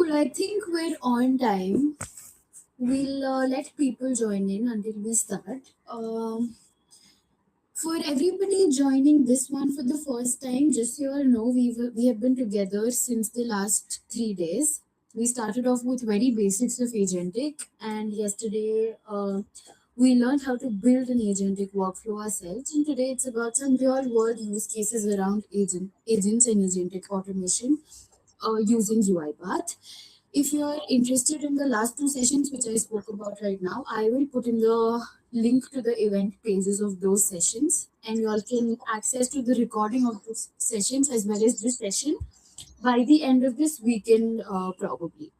Cool, I think we're on time. We'll let people join in until we start. For everybody joining this one for the first time, just so you all know, we have been together since the last 3 days. We started off with very basics of agentic, and yesterday we learned how to build an agentic workflow ourselves. And today it's about some real world use cases around agents and agentic automation using UiPath. If you're interested in the last two sessions which I spoke about right now, I will put in the link to the event pages of those sessions, and you all can access to the recording of those sessions as well as this session by the end of this weekend, probably.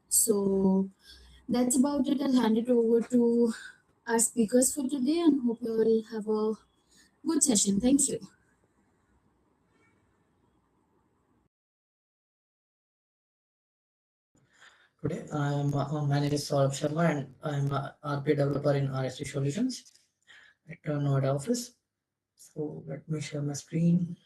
So that's about it. I'll hand it over to our speakers for today and hope you all have a good session. Thank you. Today, my name is Saurabh Sharma and I'm a RP developer in RST Solutions at Noida office. So let me share my screen.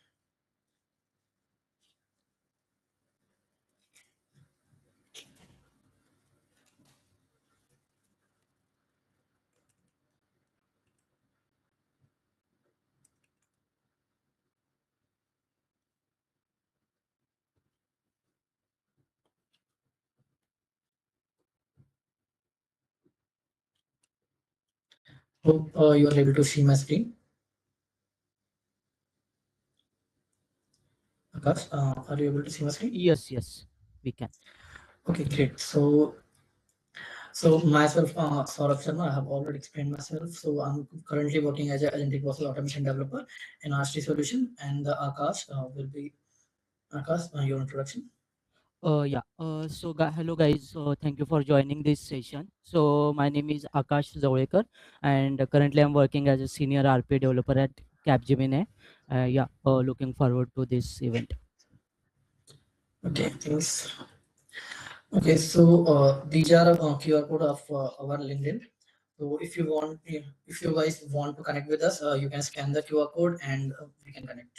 Hope you are able to see my screen. Akash, are you able to see my screen? Yes, we can. Okay, great. So myself, Saurabh Sharma, I have already explained myself. So I'm currently working as an agentic process automation developer in RST Solution, and Akash will be Akash, your introduction. Yeah. Hello guys. Thank you for joining this session. So my name is Akash Zawekar, and currently I'm working as a senior RP developer at Capgemini. Yeah. Looking forward to this event. Okay, thanks. Okay, so these are QR code of our LinkedIn. So if you guys want to connect with us, you can scan the QR code and we can connect.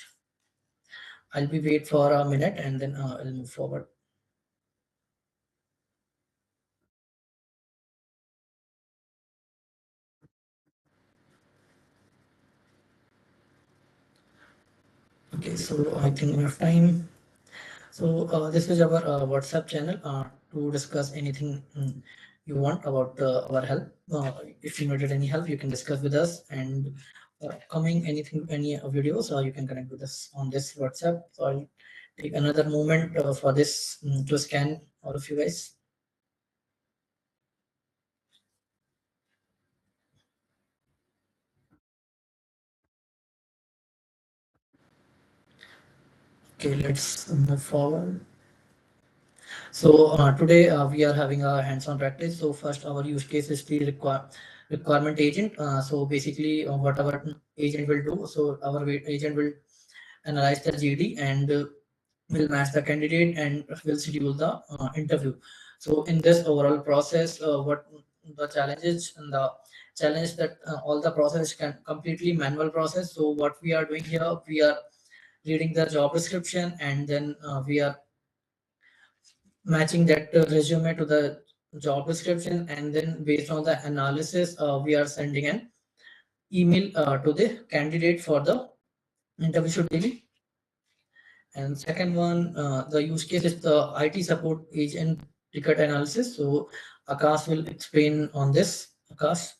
I'll be wait for a minute and then I'll move forward. Okay, so I think we have time. So this is our WhatsApp channel to discuss anything you want about our help. If you needed any help, you can discuss with us, and coming anything, any videos, you can connect with us on this WhatsApp. So I'll take another moment for this to scan all of you guys. Okay, let's move forward. So today we are having a hands-on practice. So first our use case is the requirement agent. So basically what our agent will do. So our agent will analyze the GD and will match the candidate and will schedule the interview. So in this overall process, what the challenges and the challenge that all the process can completely manual process. So what we are doing here, we are reading the job description and then we are matching that resume to the job description, and then based on the analysis we are sending an email to the candidate for the interview scheduling. And second one, the use case is the IT support agent ticket analysis. So Akash will explain on this. Akash.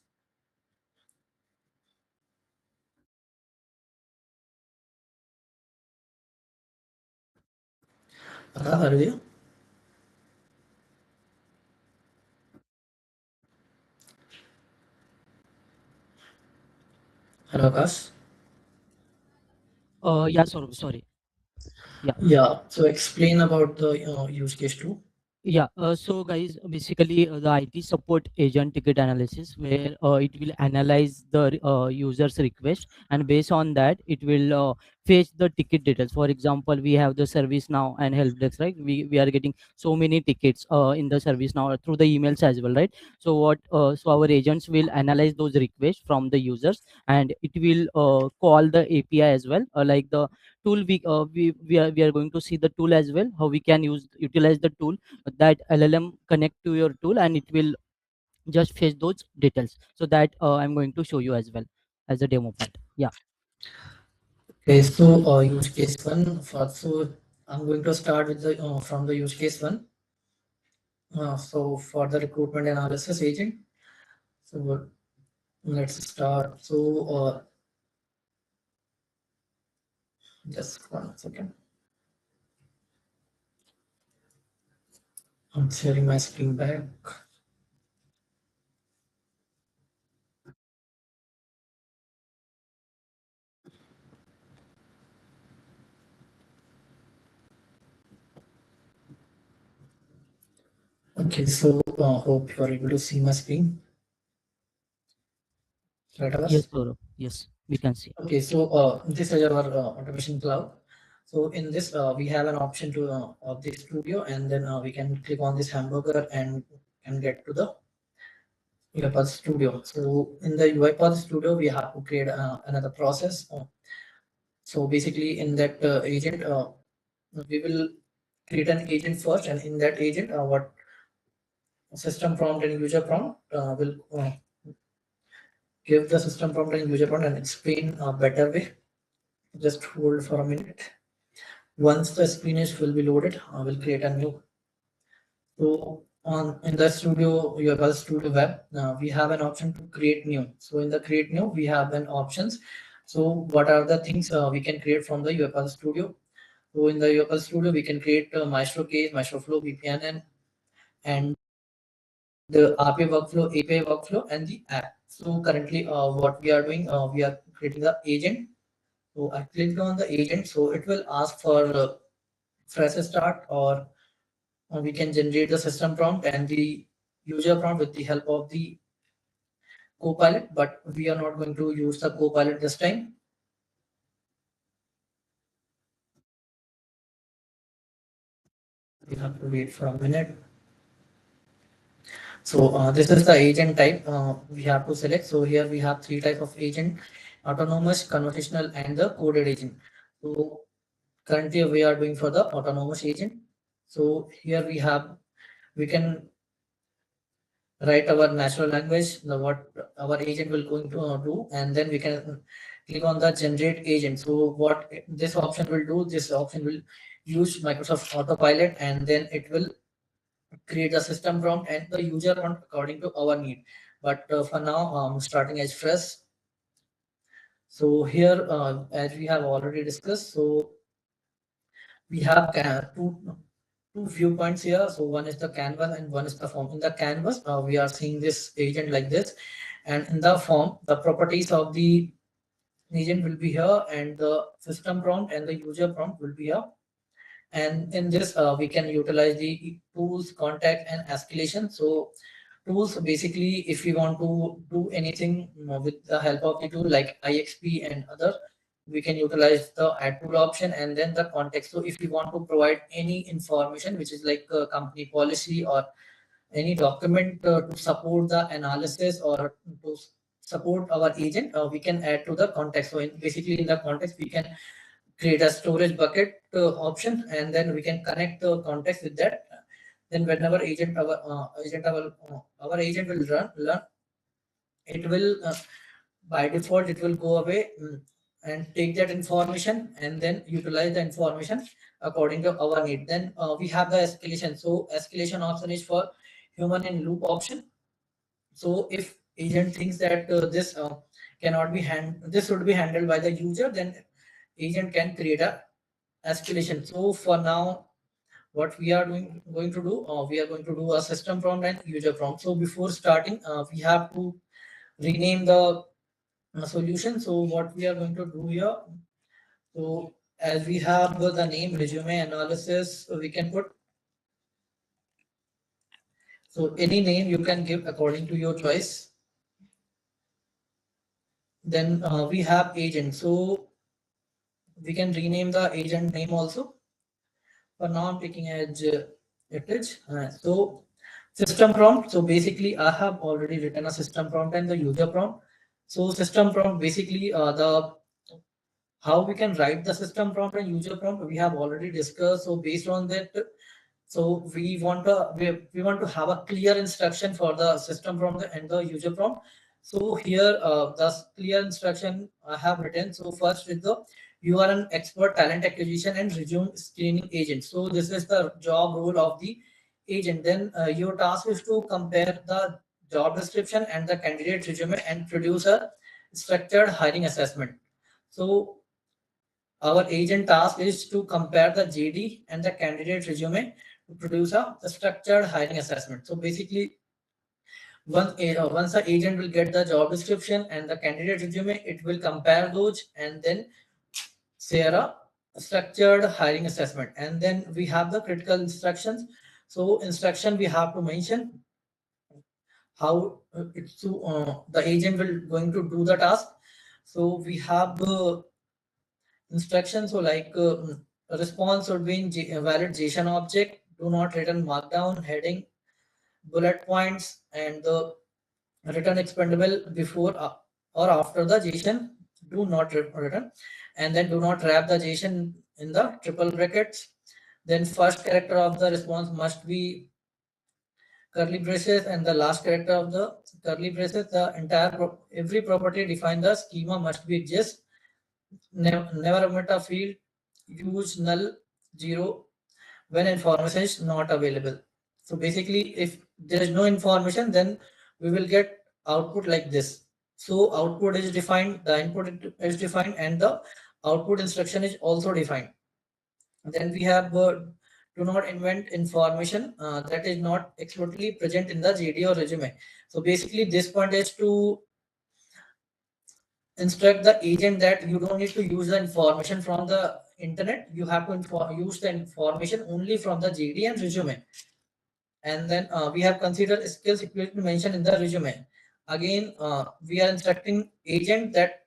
Akash, are you there? Hello, Akash. Yeah. Sorry. Yeah. Yeah. So explain about the use case too. Yeah, so guys, basically the IT support agent ticket analysis, where it will analyze the user's request, and based on that, it will fetch the ticket details. For example, we have the service now and help desk, right? We are getting so many tickets in the service now through the emails as well, right? So what so our agents will analyze those requests from the users, and it will call the API as well, like the tool. We are going to see the tool as well, how we can utilize the tool, that LLM connect to your tool, and it will just fetch those details. So that I'm going to show you as well as a demo part. Yeah. Okay, so use case one. So I'm going to start with the from the use case one. So for the recruitment analysis agent. So let's start. So just 1 second. I'm sharing my screen back. Okay, so hope you are able to see my screen. Right, Yes, Abbas? Saurabh. Yes, we can see. Okay, so this is our automation cloud. So in this, we have an option to of the studio, and then we can click on this hamburger and get to the UiPath Studio. So in the UiPath Studio, we have to create another process. So basically, in that agent, we will create an agent first, and in that agent, what system prompt and user prompt will give the system prompt and user prompt and explain a better way. Just hold for a minute. Once the screen is will be loaded, I will create a new. So on in the studio, your studio web, we have an option to create new. So in the create new, we have an options. So what are the things we can create from the UiPath Studio? So in the UiPath Studio, we can create Maestro case, Maestro flow, VPN, and the RPA workflow, API workflow, and the app. So currently, what we are doing, we are creating the agent. So I clicked on the agent, so it will ask for fresh start, or we can generate the system prompt and the user prompt with the help of the Copilot, but we are not going to use the Copilot this time. We have to wait for a minute. So this is the agent type we have to select. So here we have three types of agent: autonomous, conversational, and the coded agent. So currently we are doing for the autonomous agent. So here we can write our natural language, what our agent will going to do, and then we can click on the generate agent. So what this option will do, this option will use Microsoft Autopilot, and then it will create a system prompt and the user prompt according to our need. But for now, starting as fresh. So here, as we have already discussed, so we have two viewpoints here. So one is the canvas and one is the form. In the canvas, we are seeing this agent like this, and in the form, the properties of the agent will be here, and the system prompt and the user prompt will be here. And in this, we can utilize the tools, contact, and escalation. So tools, basically, if we want to do anything with the help of the tool like IXP and other, we can utilize the add tool option, and then the context. So if we want to provide any information which is like a company policy or any document to support the analysis or to support our agent, we can add to the context. So basically in the context, we can create a storage bucket option, and then we can connect the context with that. Then whenever our agent will learn, it will by default it will go away, and take that information and then utilize the information according to our need. Then we have the escalation. So escalation option is for human in loop option. So if agent thinks that this cannot be this should be handled by the user, then agent can create a escalation. So for now, what we are going to do, we are going to do a system prompt and user prompt. So before starting, we have to rename the solution. So what we are going to do here, so as we have the name resume analysis, we can put, so any name you can give according to your choice. Then we have agent. So we can rename the agent name also. For now, I'm taking as it is. So system prompt. So basically, I have already written a system prompt and the user prompt. So system prompt basically the how we can write the system prompt and user prompt we have already discussed. So based on that, so we want to have a clear instruction for the system prompt and the user prompt. So here the clear instruction I have written. So first is the you are an expert talent acquisition and resume screening agent. So this is the job role of the agent. Then your task is to compare the job description and the candidate resume and produce a structured hiring assessment. So our agent task is to compare the JD and the candidate resume to produce a structured hiring assessment. So basically, once the agent will get the job description and the candidate resume, it will compare those and then share a structured hiring assessment. And then we have the critical instructions. So instruction we have to mention how the agent will going to do the task. So we have instructions. So like a response would be in a valid JSON object. Do not return markdown, heading, bullet points, and the return expendable before or after the JSON. Do not return, and then do not wrap the JSON in the triple brackets. Then first character of the response must be curly braces, and the last character of the curly braces. The entire every property defined the schema must be just never omit a field, use null 0 when information is not available. So basically, if there is no information, then we will get output like this. So output is defined, the input is defined, and the output instruction is also defined. Then we have do not invent information that is not explicitly present in the JD or resume. So basically, this point is to instruct the agent that you don't need to use the information from the internet. You have to use the information only from the JD and resume. And then we have considered skills equivalent mentioned in the resume. Again, we are instructing agent that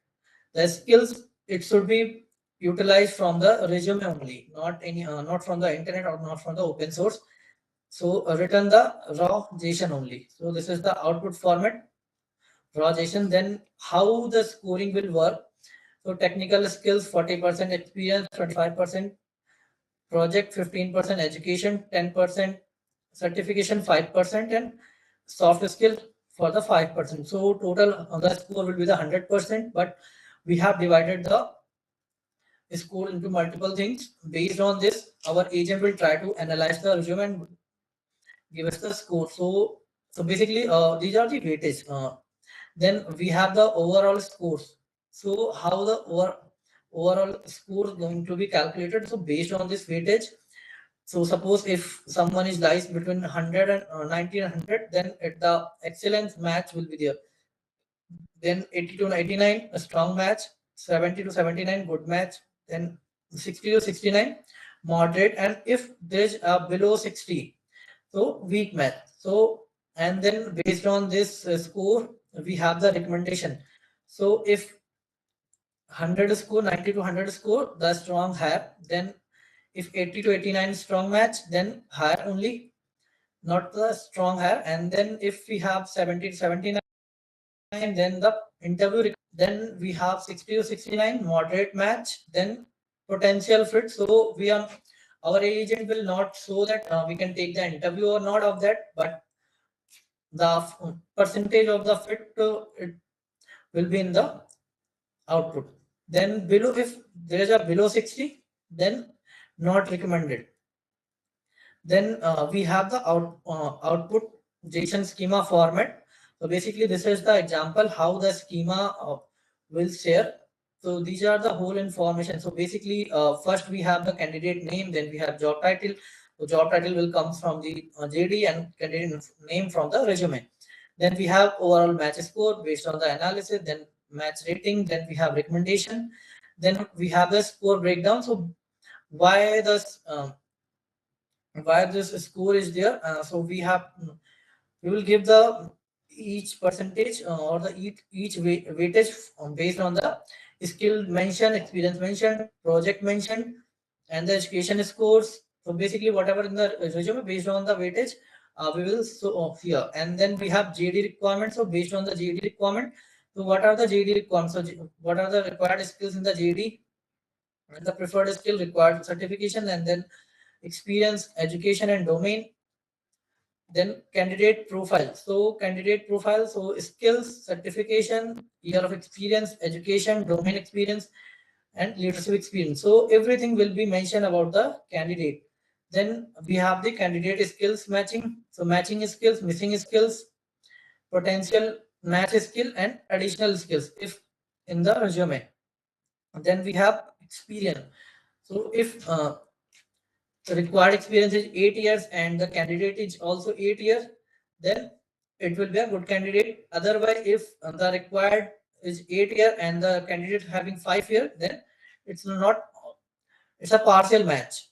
the skills it should be utilized from the resume only, not from the internet or not from the open source. So return the raw JSON only. So this is the output format, raw JSON. Then how the scoring will work. So technical skills 40%, experience 25%, project 15%, education 10%, certification 5%, and soft skill for the 5%. So total the score will be the 100%, but we have divided the score into multiple things. Based on this, our agent will try to analyze the resume and give us the score. So basically, these are the weightage. Then we have the overall scores. So how the overall score is going to be calculated. So based on this weightage, so suppose if someone is lies between 100 and 90 and 100, then the excellence match will be there. Then 80 to 99, a strong match. 70 to 79, good match. Then 60 to 69, moderate. And if there's a below 60, so weak match. So and then based on this score, we have the recommendation. So if 100 score, 90 to 100 score, the strong higher. Then if 80 to 89 strong match, then higher only, not the strong higher. And then if we have 70 to 79, then the interview. Then we have 60 to 69 moderate match. Then potential fit. So we are our agent will not show that we can take the interview or not of that, but the percentage of the fit it will be in the output. Then below, if there is a below 60, then not recommended. Then we have the output JSON schema format. So basically, this is the example how the schema will share. So these are the whole information. So basically, first we have the candidate name, then we have job title. So job title will come from the JD and candidate name from the resume. Then we have overall match score based on the analysis, then match rating, then we have recommendation, then we have the score breakdown. So why this why this score is there? So we will give the each percentage or the each weightage based on the skill mention, experience mention, project mention, and the education scores. So basically, whatever in the resume based on the weightage, we will show off here. And then we have JD requirements. So based on the JD requirement, so what are the JD requirements? So what are the required skills in the JD? And the preferred skill, required certification, and then experience, education, and domain. Then candidate profile. So candidate profile, so skills, certification, year of experience, education, domain experience, and leadership experience. So everything will be mentioned about the candidate. Then we have the candidate skills matching. So matching skills, missing skills, potential match skill, and additional skills if in the resume. Then we have experience. So if the required experience is 8 years and the candidate is also 8 years, then it will be a good candidate. Otherwise, if the required is 8 years and the candidate having 5 years, then it's not, it's a partial match.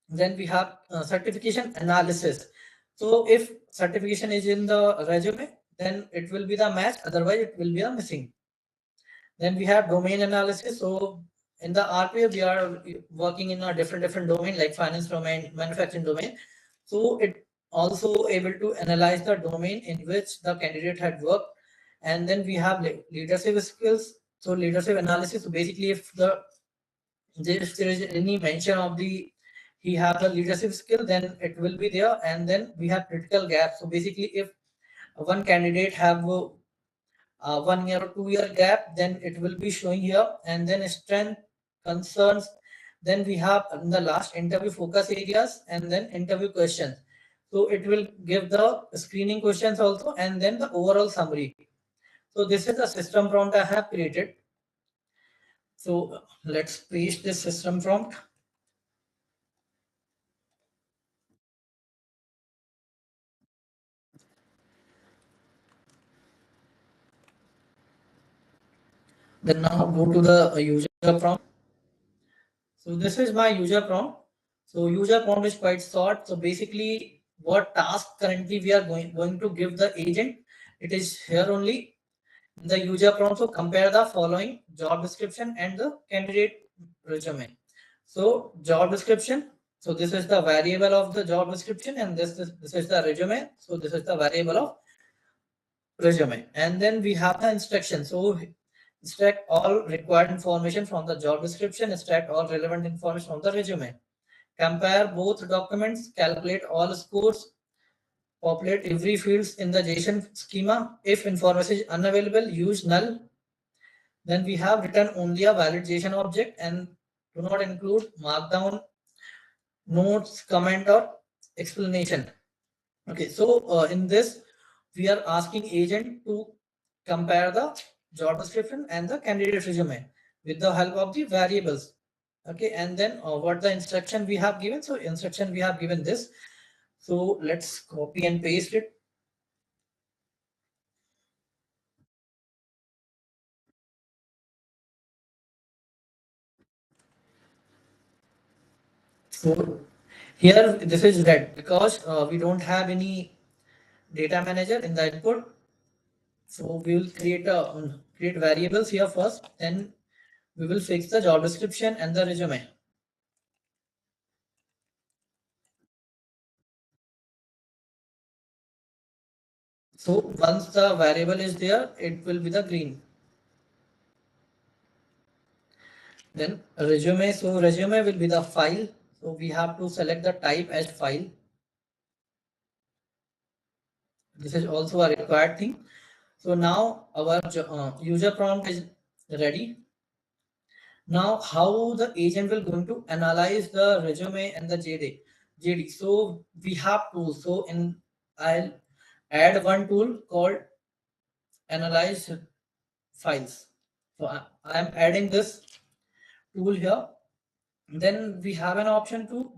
Then we have certification analysis. So if certification is in the resume, then it will be the match, otherwise it will be a missing. Then we have domain analysis. So in the RPA, we are working in a different domain like finance domain, manufacturing domain. So it also able to analyze the domain in which the candidate had worked. And then we have leadership skills. So leadership analysis. So basically, if there is any mention of the he have the leadership skill, then it will be there. And then we have critical gaps. So basically, if one candidate have 1 year or 2 year gap, then it will be showing here. And then strength, concerns. Then we have in the last interview focus areas and then interview questions. So it will give the screening questions also and then the overall summary. So this is the system prompt I have created. So let's paste this system prompt. Then now go to the user prompt. So this is my user prompt. So user prompt is quite short. So basically, what task currently we are going to give the agent, it is here only in the user prompt. So compare the following job description and the candidate resume. So job description. So this is the variable of the job description, and this is the resume. So this is the variable of resume. And then we have the instruction. So extract all required information from the job description, extract all relevant information from the resume. Compare both documents, calculate all scores, populate every fields in the JSON schema. If information is unavailable, use null. Then we have written only a valid JSON object and do not include markdown, notes, comment, or explanation. Okay, so in this, we are asking agent to compare the job description and the candidate resume with the help of the variables. Okay, and then what the instruction we have given. So instruction we have given this. So let's copy and paste it. So here this is red because we don't have any data manager in the input. So we will create variables here first, then we will fix the job description and the resume. So once the variable is there, it will be the green. Then resume. So resume will be the file. So we have to select the type as file. This is also a required thing. So now our user prompt is ready. Now how the agent will going to analyze the resume and the JD. So we have tools. So I'll add one tool called analyze files. So I am adding this tool here. Then we have an option to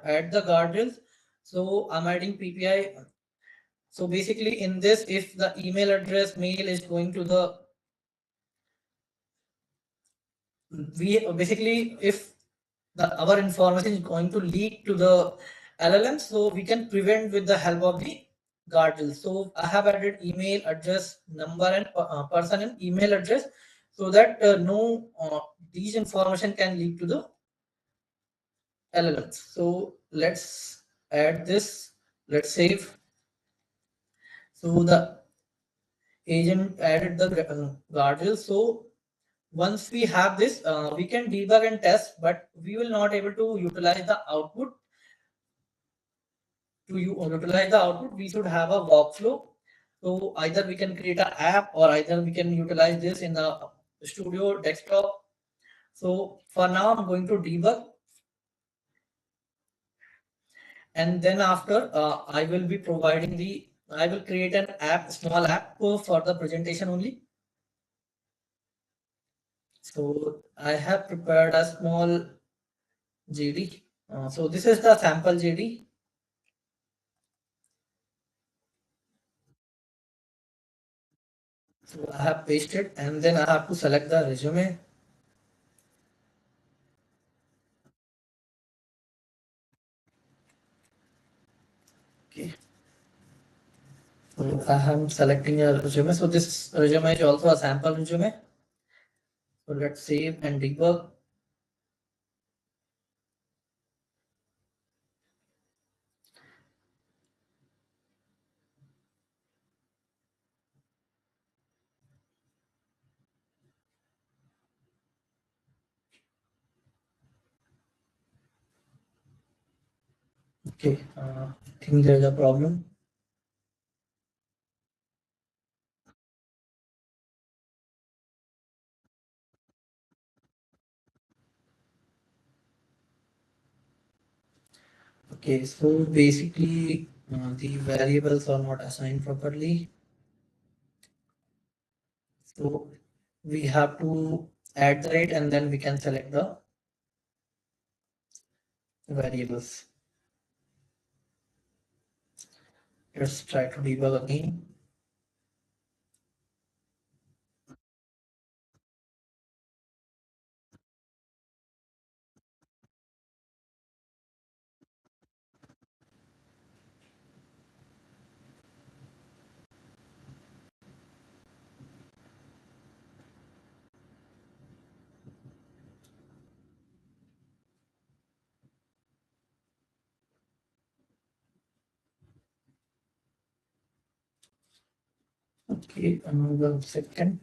add the guardrails. So I'm adding PPI. So basically in this, if the email address mail is going to the, if our information is going to leak to the LLM, so we can prevent with the help of the guardrails. So I have added email address, number, and person and email address so that no these information can lead to the LLMs. So let's add this. Let's save. So the agent added the guardrail. So once we have this, we can debug and test, but we will not able to utilize the output. To utilize the output, we should have a workflow. So either we can create an app or either we can utilize this in the studio desktop. So for now, I'm going to debug, and then after I will be providing I will create an app, small app for the presentation only. So I have prepared a small JD. So this is the sample JD. So I have pasted and then I have to select the resume. Okay. So I am selecting a resume. So this resume is also a sample resume. So let's save and debug. Okay, I think there's a problem. Okay, so basically the variables are not assigned properly. So we have to add the rate and then we can select the variables. Let's try to debug again. Okay, another second.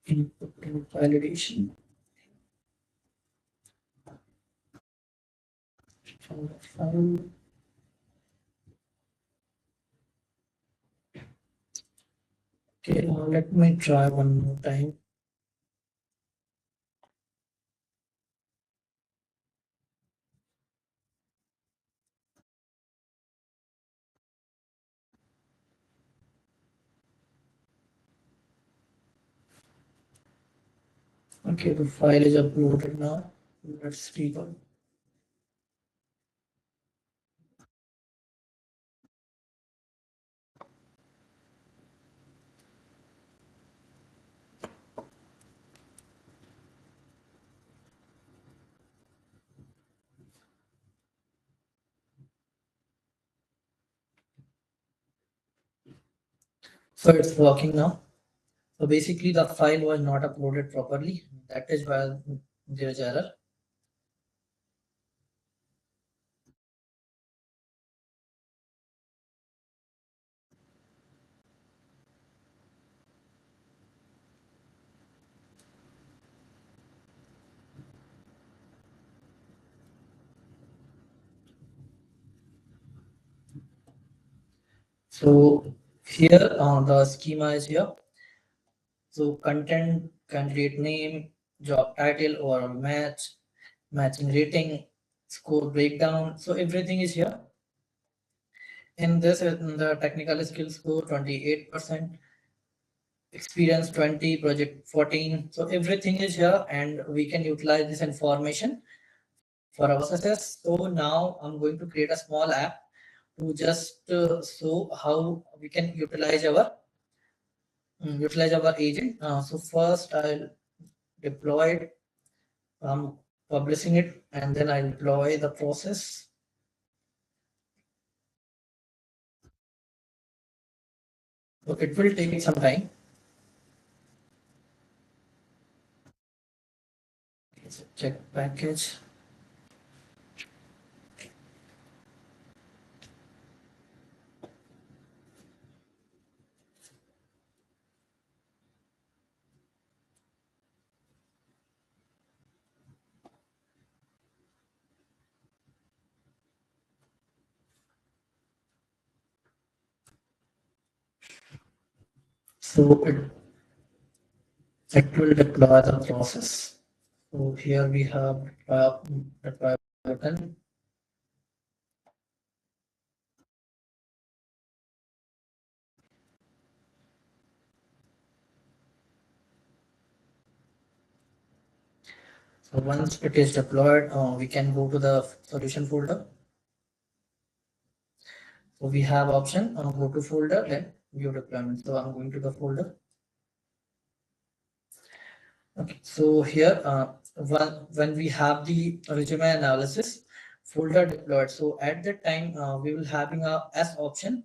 Input to validation. File. Okay, now let me try one more time. Okay, the file is uploaded now. Let's debug. So it's working now. So basically the file was not uploaded properly. That is why there is error. So here the schema is here. So content, candidate name, job title or match, matching rating, score breakdown. So everything is here. In this, in the technical skill score 28%, experience 20, project 14. So everything is here, and we can utilize this information for our processes. So now I'm going to create a small app to just show how we can utilize our agent. So first I'll deploy it. I'm publishing it, and then I'll deploy the process. So it will take some time. So check package. So it will deploy the process. So here we have deploy button. So once it is deployed, we can go to the solution folder. So we have option go to folder, then view deployment. So I'm going to the folder. Okay, so here when we have the resume analysis folder deployed, so at that time we will having a S option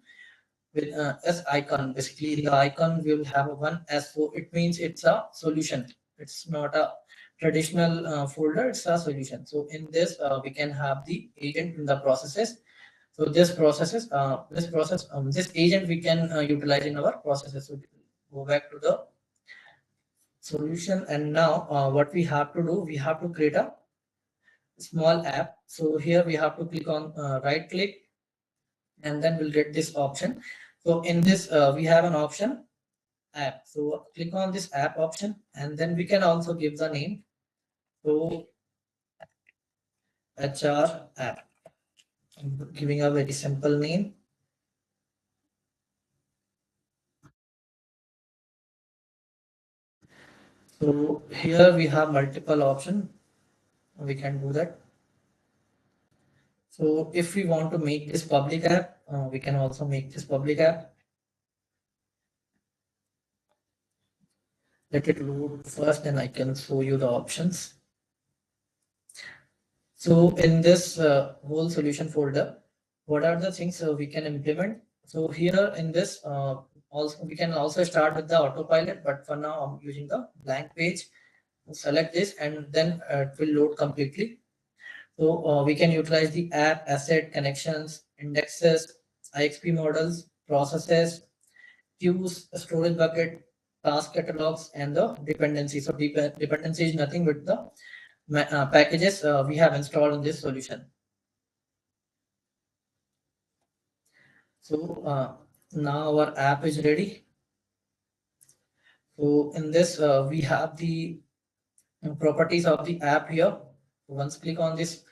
with S icon. Basically, the icon we will have a one S, so it means it's a solution. It's not a traditional folder; it's a solution. So in this, we can have the agent in the processes. So this agent we can utilize in our processes. So go back to the solution, and now what we have to do, we have to create a small app. So here we have to click on right click, and then we'll get this option. So in this we have an option app. So click on this app option, and then we can also give the name. So HR app. I'm giving a very simple name. So here we have multiple option. We can do that. So if we want to make this public app, we can also make this public app. Let it load first, then I can show you the options. So in this whole solution folder, what are the things we can implement? So here in this, also we can also start with the autopilot, but for now I'm using the blank page. Select this, and then it will load completely. So we can utilize the app, asset, connections, indexes, IXP models, processes, queues, storage bucket, task catalogs, and the dependency. So dependency is nothing but the packages we have installed in this solution. So now our app is ready. So in this, we have the properties of the app here. Once click on this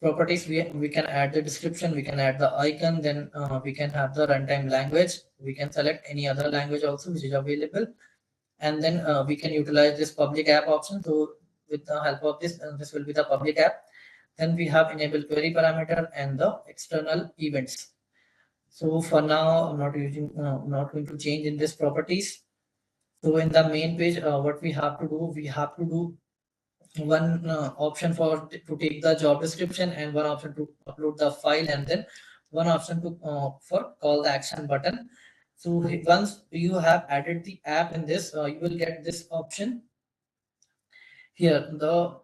properties, we can add the description, we can add the icon, then we can have the runtime language. We can select any other language also which is available, and then we can utilize this public app option. So with the help of this, this will be the public app. Then we have enable query parameter and the external events. So for now, I'm not going to change in this properties. So in the main page, what we have to do, we have to do one option to take the job description, and one option to upload the file, and then one option to for call the action button. So once you have added the app in this, you will get this option here, the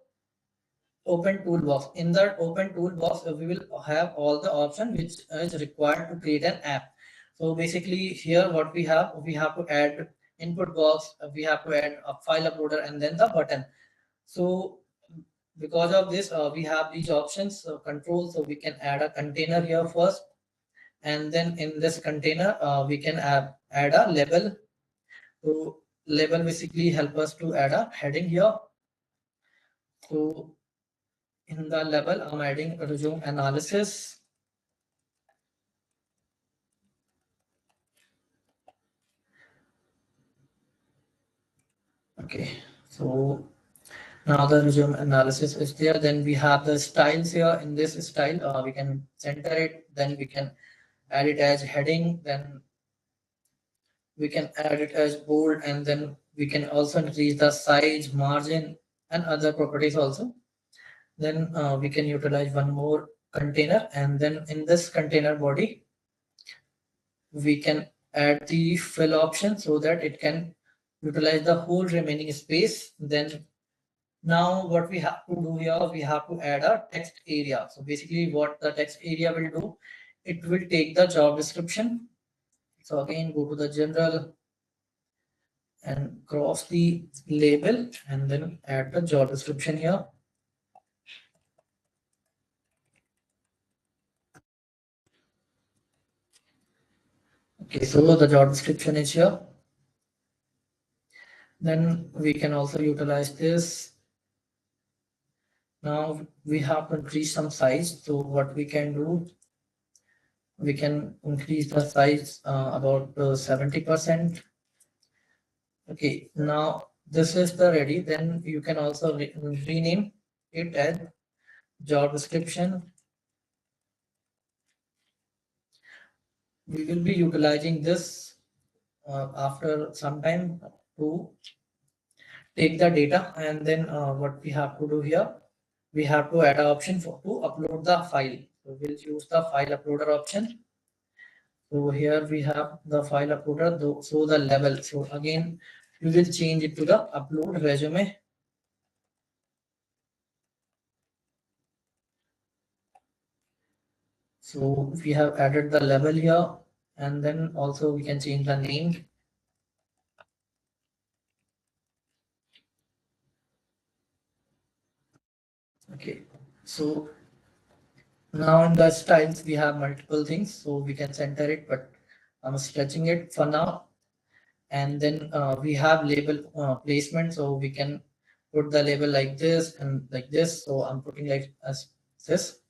open toolbox. In that open toolbox, we will have all the option which is required to create an app. So basically here what we have to add input box, we have to add a file uploader, and then the button. So because of this, we have these options control. So we can add a container here first, and then in this container we can add a label. So label basically help us to add a heading here, So in the level, I'm adding resume analysis. Okay, so now the resume analysis is there. Then we have the styles here. In this style, we can center it. Then we can add it as heading. Then we can add it as bold, and then we can also increase the size, margin, and other properties also. Then we can utilize one more container, and then in this container body, we can add the fill option so that it can utilize the whole remaining space. Then now what we have to do here, we have to add a text area. So basically what the text area will do, it will take the job description. So again, go to the general and cross the label and then add the job description here. Okay, so the job description is here. Then we can also utilize this. Now we have to increase some size. So what we can do, we can increase the size about 70%. Okay, now this is the ready. Then you can also rename it as job description. We will be utilizing this after some time to take the data, and then what we have to do here, we have to add an option for to upload the file. So we'll use the file uploader option. So here we have the file uploader, so the level. So again, we will change it to the upload resume. So we have added the level here, and then also we can change the name. Okay, so now in the styles we have multiple things, so we can center it, but I'm stretching it for now. And then we have label placement, so we can put the label like this and like this. So I'm putting like as this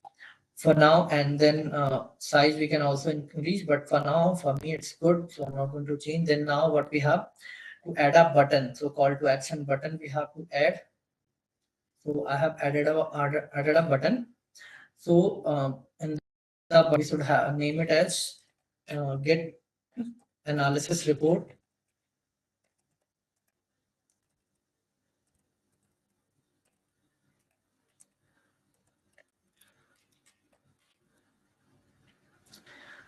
for now, and then size we can also increase, but for now for me it's good, so I'm not going to change. Then now what we have to add a button, so call to action button we have to add. So I have added a button. So and the we should have name it as get analysis report.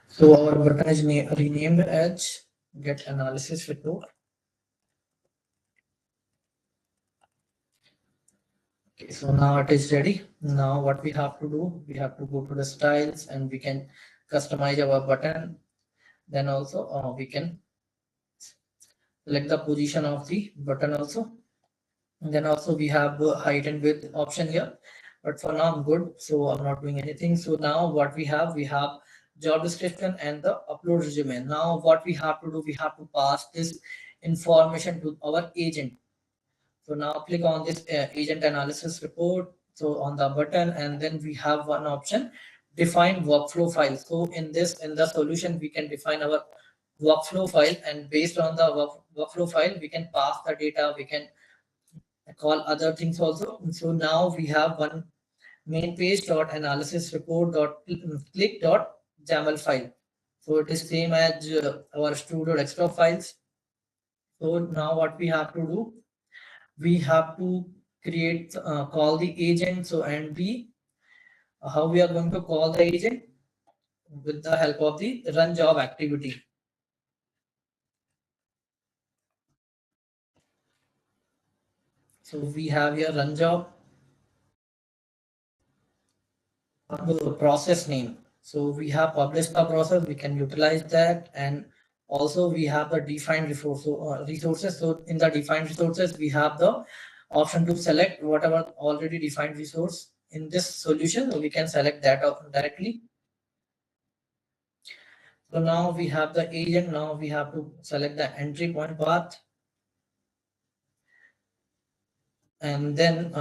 So our button is renamed as get analysis report. Okay, so now it is ready. Now what we have to do, we have to go to the styles and we can customize our button. Then also we can select the position of the button also. And then also we have the height and width option here. But for now I'm good, so I'm not doing anything. So now what we have job description and the upload resume. Now what we have to do, we have to pass this information to our agent. So now click on this agent analysis report. So on the button, and then we have one option, define workflow file. So in the solution, we can define our workflow file, and based on the workflow file, we can pass the data, we can call other things also. So now we have one main page dot analysis report dot click dot YAML file. So it is same as our studio desktop files. So now what we have to do, we have to create call the agent. So and we how we are going to call the agent, with the help of the run job activity. So we have here run job process name. So we have published the process, we can utilize that, and also we have the defined resources. So in the defined resources, we have the option to select whatever already defined resource in this solution. So we can select that directly. So now we have the agent. Now we have to select the entry point path. And then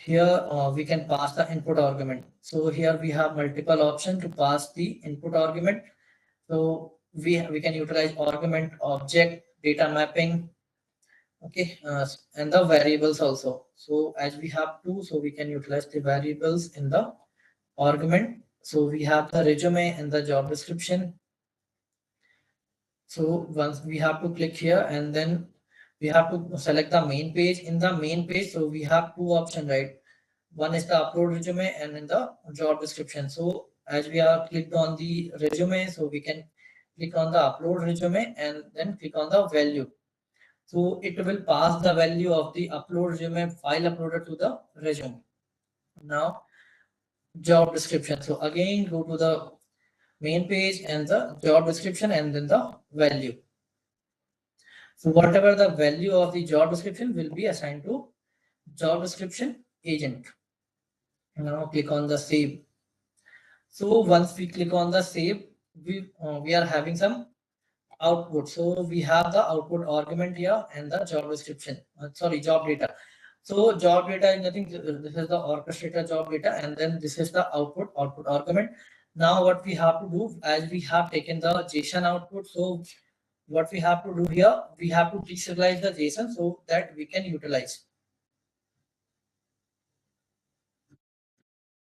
here we can pass the input argument. So here we have multiple options to pass the input argument. So we can utilize argument, object, data mapping, okay, and the variables also. So as we have two, so we can utilize the variables in the argument. So we have the resume and the job description. So once we have to click here and then we have to select the main page. In the main page, so we have two options, right? One is the upload resume and in the job description. So as we are clicked on the resume, so we can click on the upload resume and then click on the value. So it will pass the value of the upload resume file uploaded to the resume. Now job description. So again go to the main page and the job description and then the value. So whatever the value of the job description will be assigned to job description agent. Now click on the save. So once we click on the save, we are having some output. So we have the output argument here and the job description. Sorry, job data. So job data is nothing. This is the orchestrator job data, and then this is the output argument. Now what we have to do, as we have taken the JSON output, so what we have to do here, we have to deserialize the JSON so that we can utilize.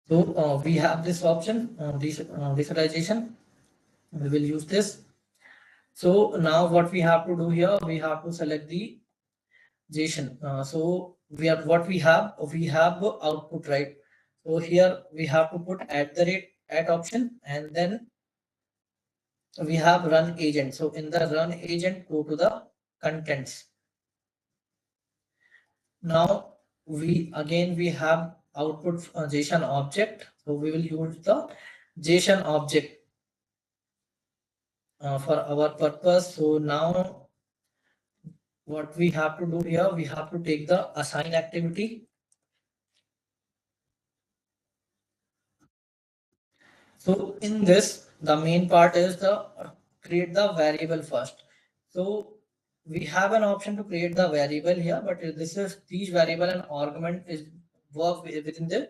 So we have this option, deserialization. We will use this. So now what we have to do here, we have to select the JSON. So we have what we have output, right? So here we have to put @ option, and then we have run agent. So in the run agent, go to the contents. Now we have output JSON object. So we will use the JSON object for our purpose. So now what we have to do here, we have to take the assign activity. So in this, the main part is the create the variable first. So we have an option to create the variable here, but these variable and argument is work within the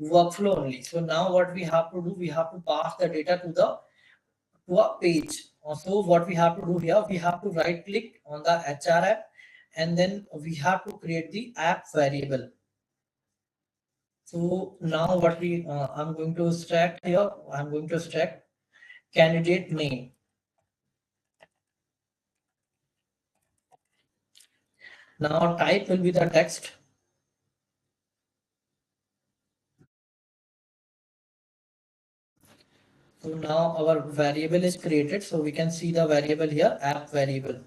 workflow only. So now what we have to do, we have to pass the data to a page. So what we have to do here, we have to right click on the HR app, and then we have to create the app variable. So now what I'm going to extract here, I'm going to extract candidate name. Now type will be the text. So now our variable is created. So we can see the variable here, app variable.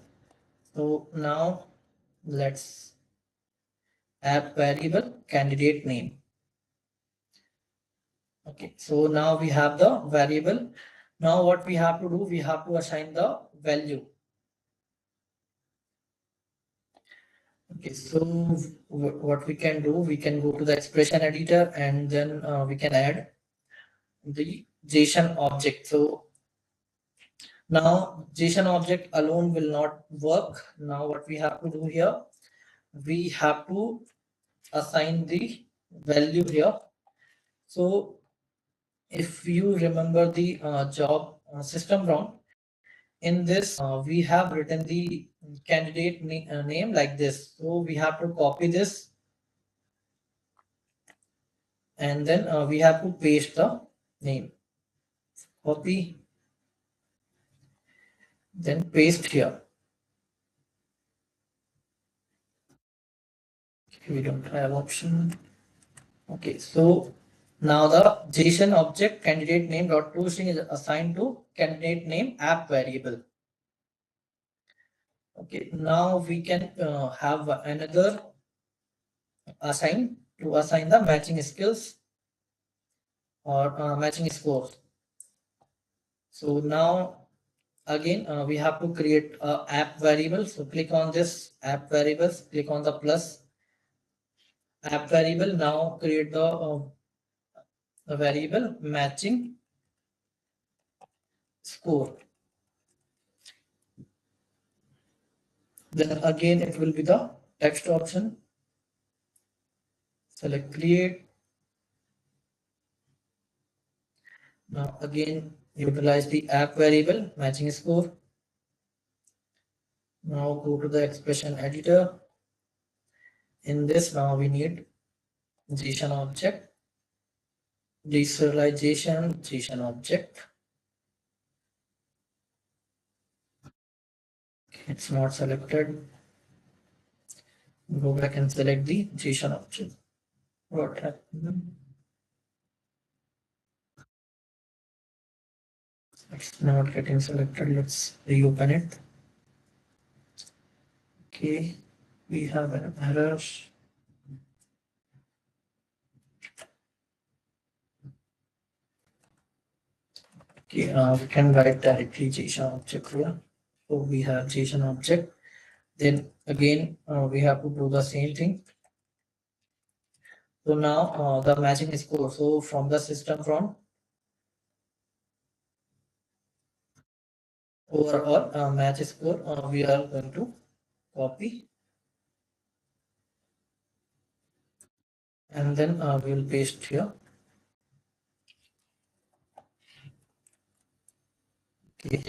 So now let's app variable candidate name. Okay, so now we have the variable. Now what we have to do, we have to assign the value. Okay, so what we can do, we can go to the expression editor, and then we can add the JSON object. So now JSON object alone will not work. Now what we have to do here, we have to assign the value here. So if you remember the job system wrong, in this we have written the candidate name like this. So we have to copy this, and then we have to paste the name. Copy, then paste here. We don't have option. Okay, so now the JSON object candidate name dot toString is assigned to candidate name app variable. Okay, now we can have another assign the matching skills or matching scores. So now again we have to create a app variable. So click on this app variables, click on the plus app variable. Now create the variable matching score. Then again it will be the text option. select create. Now again utilize the app variable matching score. Now go to the expression editor. In this now we need JSON object, deserialization JSON object. It's not selected. Go back and select the JSON object. What happened? It's not getting selected. Let's reopen it. Okay, we have an error. Okay, we can write directly JSON object here. So we have JSON object. Then again, we have to do the same thing. So now the matching score. So from the system from overall match score, we are going to copy and then we will paste here. Okay.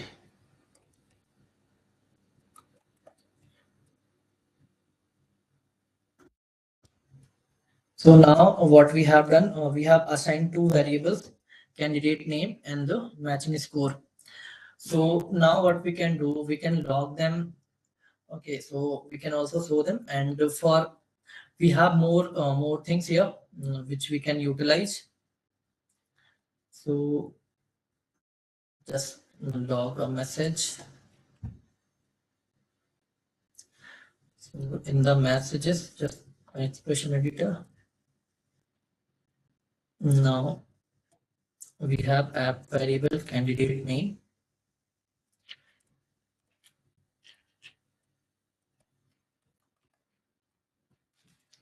So now what we have done, we have assigned two variables, candidate name and the matching score. So now what we can do, we can log them. Okay, so we can also show them, and for we have more things here which we can utilize. So just log a message. So in the messages, just expression editor. Now we have app variable candidate name.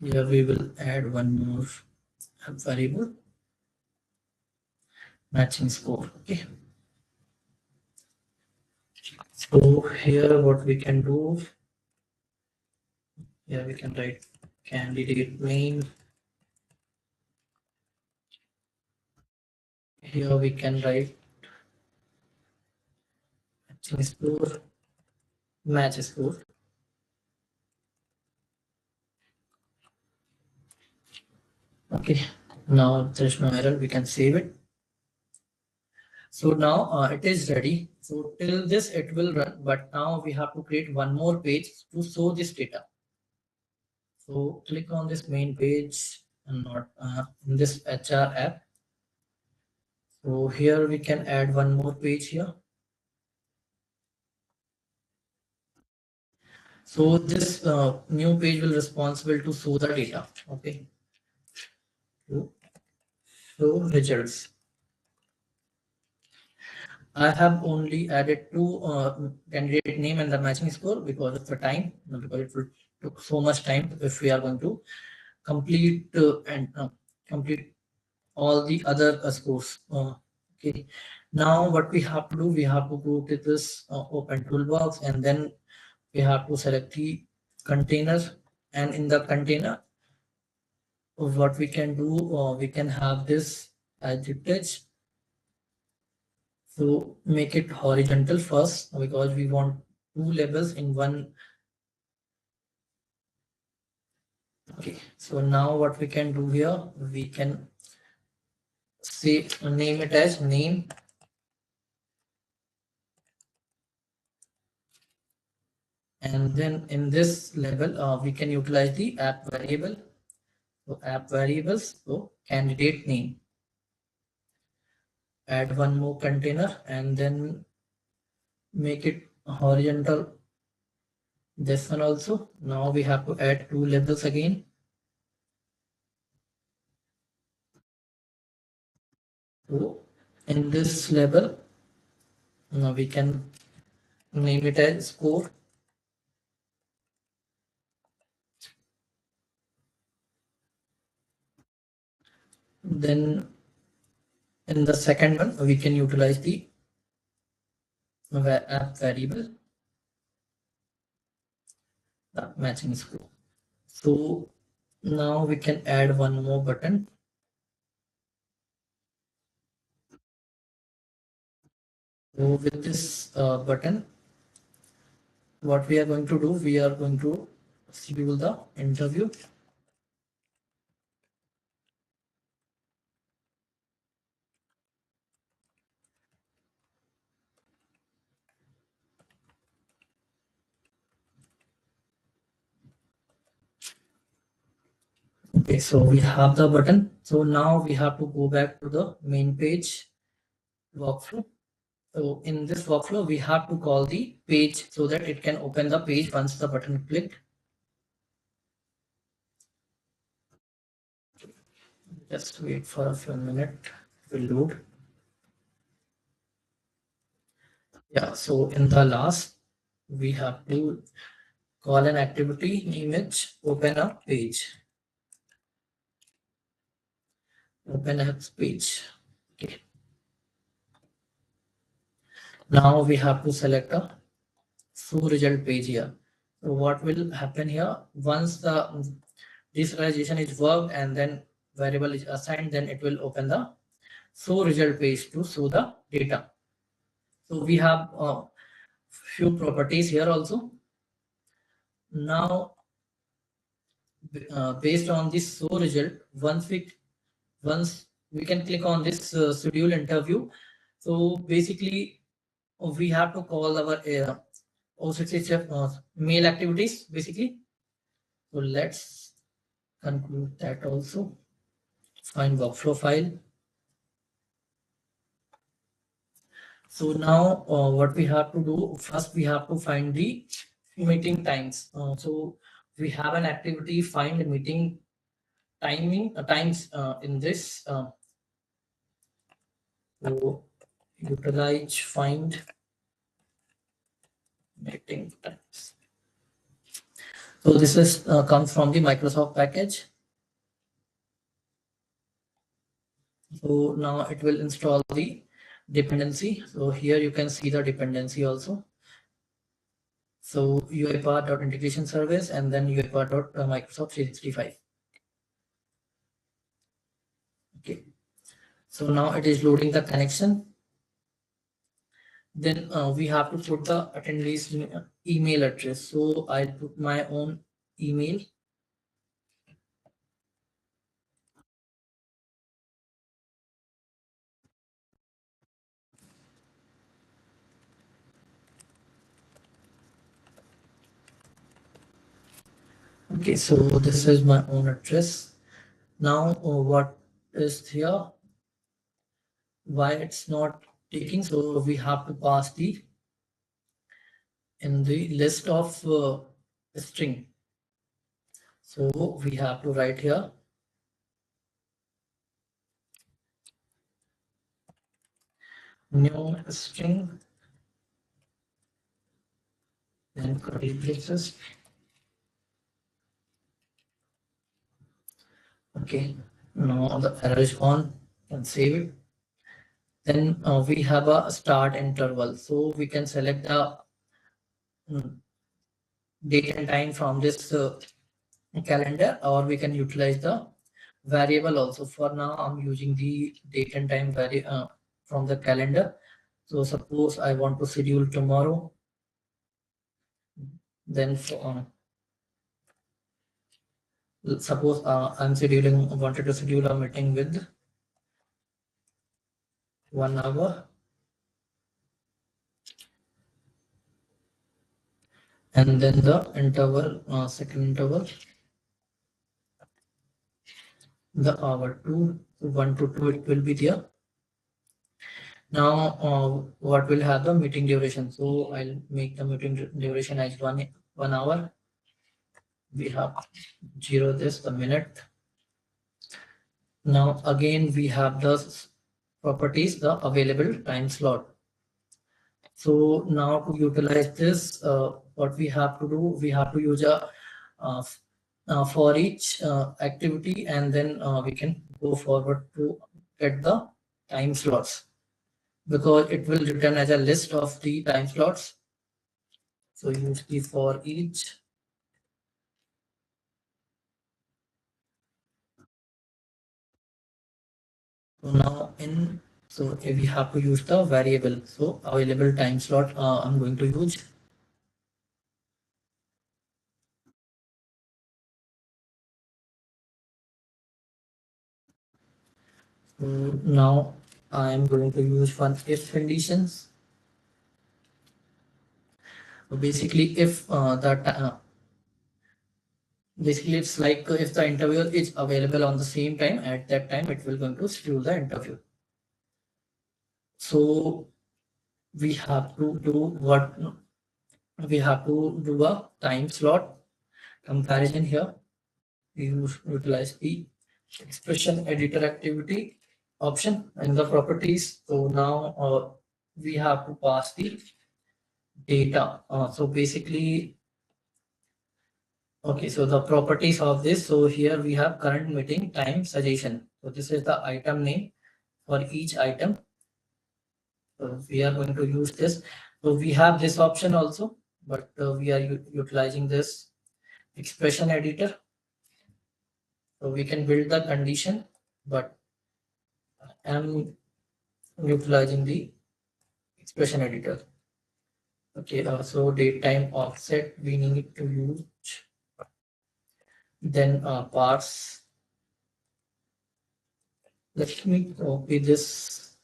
Here we will add one more app variable matching score. Okay. So here what we can do, here we can write candidate name. Here we can write matching score, match score. Okay, now there's no error, we can save it. So now it is ready. So till this it will run, but now we have to create one more page to show this data. So click on this main page and not in this HR app. So here we can add one more page here. So this new page will responsible to show the data. Okay. So results. I have only added two candidate name and the matching score because of the time, because it will took so much time if we are going to complete and complete all the other scores. Okay. Now what we have to do, we have to go to this open toolbox and then we have to select the container, and in the container what we can do, we can have this adjective. So make it horizontal first because we want two labels in one. Okay, so now what we can do here, we can say name it as name, and then in this label we can utilize the app variable. So app variables, so candidate name. Add one more container and then make it horizontal. This one also. Now we have to add two labels again. So in this label, now we can name it as score. Then in the second one, we can utilize the app variable, the matching score. So Now we can add one more button. So with this button, what we are going to do, we are going to schedule the interview. Okay, so we have the button. So now we have to go back to the main page workflow. So in this workflow, we have to call the page so that it can open the page once the button clicked. Just wait for a few minutes to load. Yeah, so in the last, we have to call an activity image, open a page. Open a page. Okay. Now we have to select a show result page here. So what will happen here, once the visualization is worked and then variable is assigned, then it will open the show result page to show the data. So we have a few properties here also. Now based on this show result, once we can click on this schedule interview. So basically we have to call our O6HF mail activities basically. So let's conclude that also. Find workflow file. So now what we have to do, first we have to find the meeting times. So we have an activity find meeting times in this. So utilize find meeting times. So this is comes from the Microsoft package. So now it will install the dependency. So here you can see the dependency also. So UiPath.integration service and then UiPath.Microsoft 365. Okay. So now it is loading the connection. Then we have to put the attendee's email address. So I put my own email. Okay, so this is my own address. Now what is here? Why it's not taking? So we have to pass the in the list of string. So we have to write here new string, then curly braces. Okay, now the error is gone and save it. Then we have a start interval. So we can select the date and time from this calendar, or we can utilize the variable also. For now, I'm using the date and time from the calendar. So suppose I want to schedule tomorrow. Then suppose wanted to schedule a meeting with 1 hour. And then the interval, second interval, the hour 2, 1 to 2, it will be there. Now, what will have the meeting duration? So I'll make the meeting duration as 1 hour. We have 0 this, the minute. Now again, we have the properties, the available time slot. So now to utilize this, what we have to do, we have to use a for each activity, and then we can go forward to get the time slots, because it will return as a list of the time slots. So use the for each. So now we have to use the variable. So available time slot I'm going to use. So now I am going to use one if conditions. So basically, if basically it's like if the interviewer is available on the same time, at that time it will going to schedule the interview. So we have to do what we have to do a time slot comparison here. We utilize the expression editor activity option in the properties. So now we have to pass the data. So basically, okay, so the properties of this. So here we have current meeting time suggestion. So this is the item name for each item. So we are going to use this. So we have this option also, but we are utilizing this expression editor. So we can build the condition, but I'm utilizing the expression editor. Okay, so date time offset we need to use. Then parse. Let me copy this.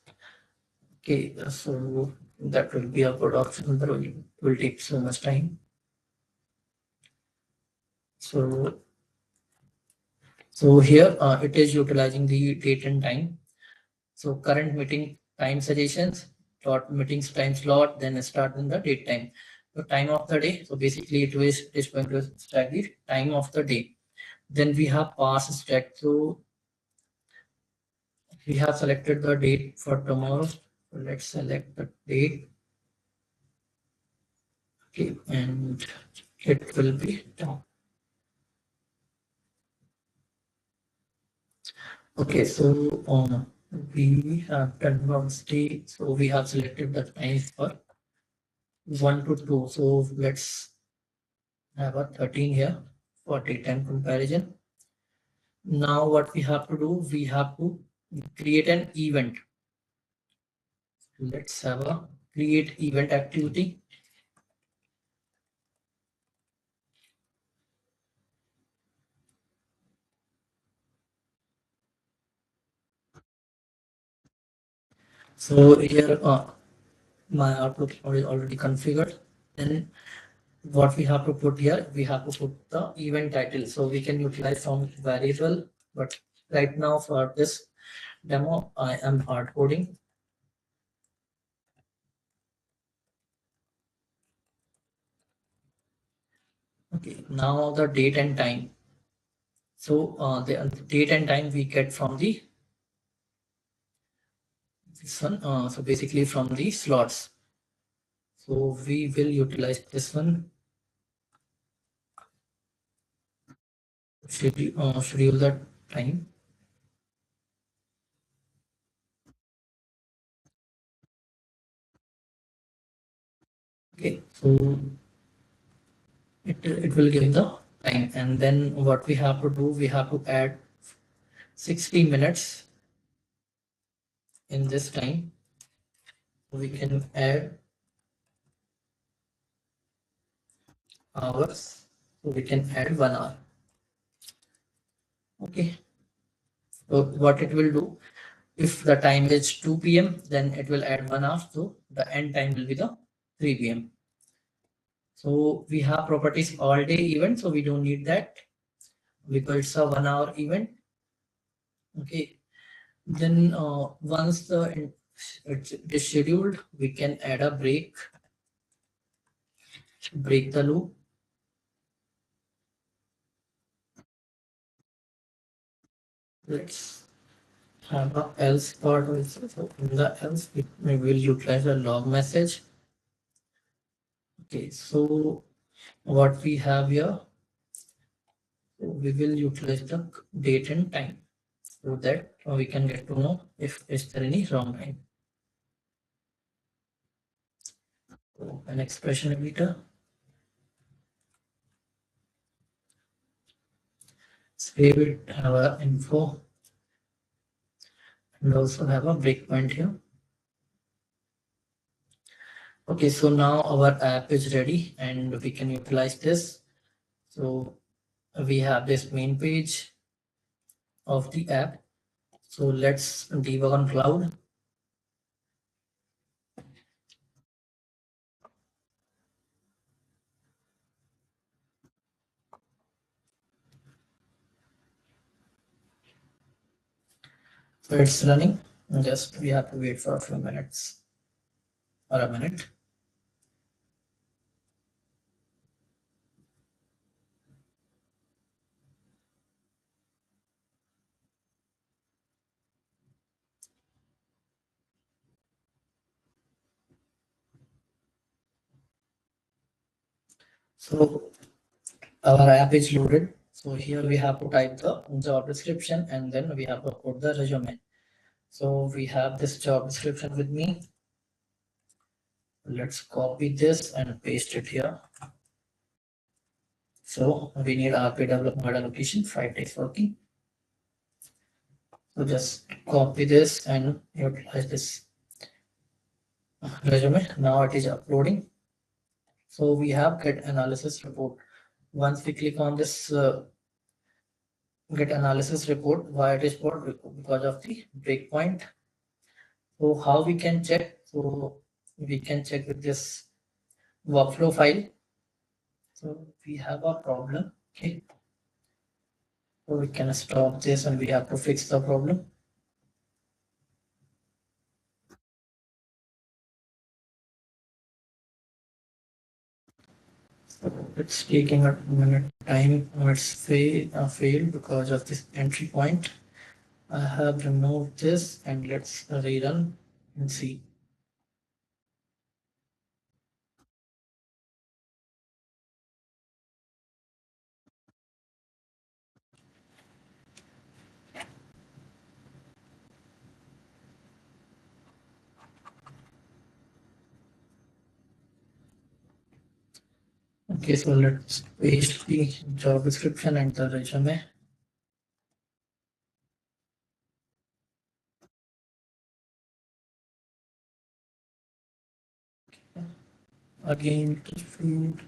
Okay, so that will be a good option, but it will take so much time. So here it is utilizing the date and time. So current meeting time suggestions, dot meetings time slot, then start in the date time. The time of the day. So basically it is going to stack the time of the day. Then we have pass stack. So we have selected the date for tomorrow. So let's select the date. Okay, and it will be done. Okay, so we have done one state. So we have selected the time for 1 to 2. So let's have a 13 here for daytime comparison. Now what we have to do, we have to create an event. Let's have a create event activity. So here my outlook is already configured. Then what we have to put here, we have to put the event title. So we can utilize some variable, but right now for this demo, I am hard coding. Okay, now the date and time. So the date and time we get from the this one. So basically from the slots. So we will utilize this one. Schedule the time. Okay, so it will give the time, and then what we have to do, we have to add 60 minutes in this time. We can add hours, so we can add 1 hour. Okay, so what it will do, if the time is 2 p.m., then it will add 1 hour, so the end time will be the 3 p.m. So we have properties all day event, so we don't need that because it's a 1 hour event. Okay, then once it is scheduled, we can add a break the loop. Let's have a else part also. So in the else, we will utilize a log message. Okay, so what we have here, we will utilize the date and time so that we can get to know if is there any wrong time. So an expression editor. Save it, have a info. and also have a breakpoint here. Okay, so now our app is ready and we can utilize this. So we have this main page of the app. So let's debug on cloud. So it's running. Just we have to wait for a few minutes or a minute. So our app is loaded. So here we have to type the job description and then we have to put the resume. So we have this job description with me. Let's copy this and paste it here. So we need RP development allocation, 5 days working. So just copy this and utilize this resume. Now it is uploading. So we have get analysis report. Once we click on this get analysis report, why it is for? Because of the breakpoint. So how we can check? So we can check with this workflow file. So we have a problem. Okay. So we can stop this and we have to fix the problem. It's taking a minute time. It's failed because of this entry point. I have removed this and let's rerun and see. Okay, so let's paste the job description and the resume. Again, the field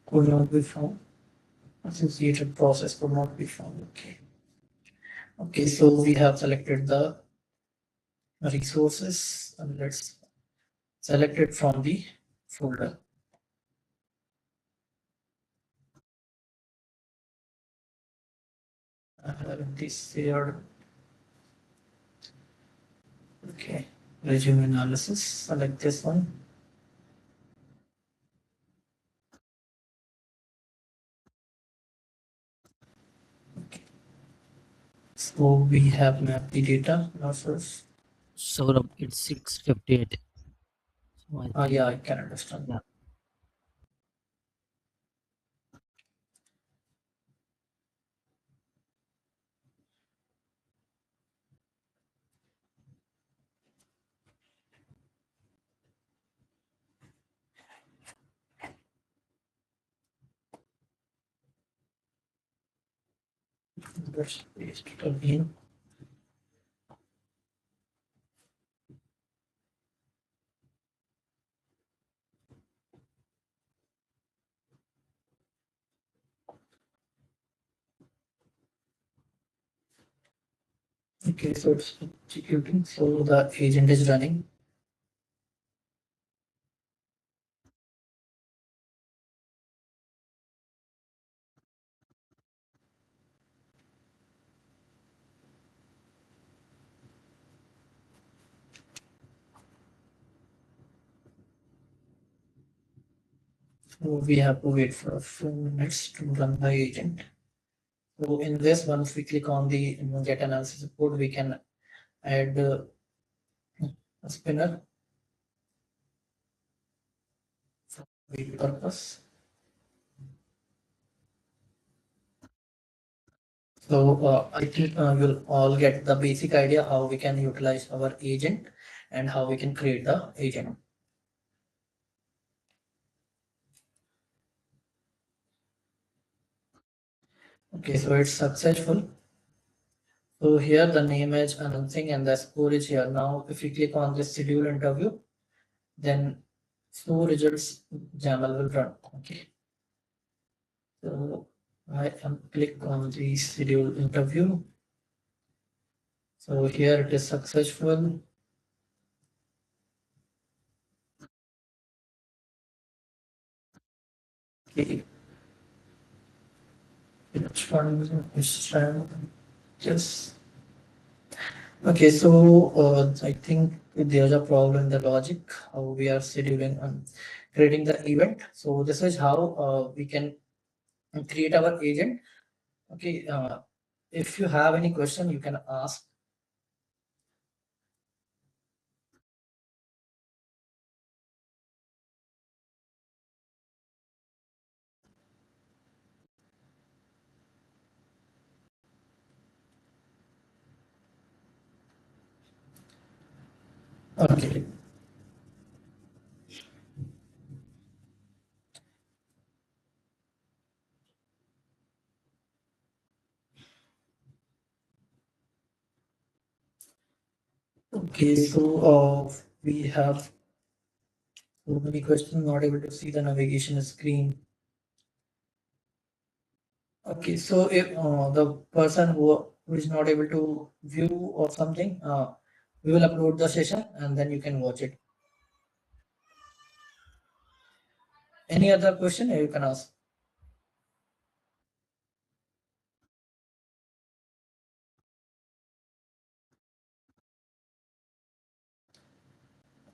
could not be found. Associated process could not be found. Okay. Okay, so we have selected the resources and let's select it from the folder. I have this shared. Okay, resume analysis, select this one. Okay. So we have mapped the data now first. So it's 6:58. So I think, Yeah, I can understand. yeah. Let's paste it again. Okay, so it's executing. So the agent is running. So we have to wait for a few minutes to run the agent. So in this, once we click on the get analysis report, we can add a spinner for the purpose. So I think you'll all get the basic idea how we can utilize our agent and how we can create the agent. Okay, so it's successful. So here the name is announcing and the score is here. Now if you click on this schedule interview, then four results YAML will run. Okay. So I am click on the schedule interview. So here it is successful. Okay. Which one is just okay. So I think there's a problem in the logic how we are scheduling and creating the event. So this is how we can create our agent. Okay. If you have any question, you can ask. Okay. Okay. So we have so many questions. Not able to see the navigation screen. Okay. So if the person who is not able to view or something, we will upload the session and then you can watch it. Any other question you can ask?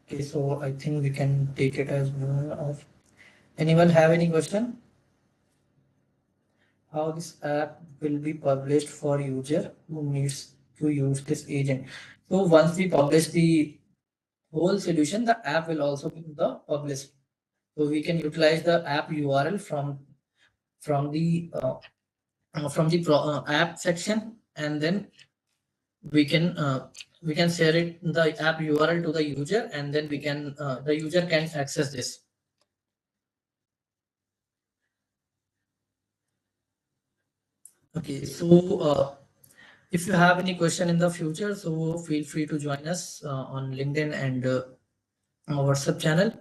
Okay, so I think we can take it as one of. Anyone have any question? How this app will be published for user who needs to use this agent? So once we publish the whole solution, the app will also be the published. So we can utilize the app URL from the app section, and then we can uh, we can share it the app URL to the user, and then we can the user can access this. Okay, so if you have any question in the future, so feel free to join us on LinkedIn and our WhatsApp channel.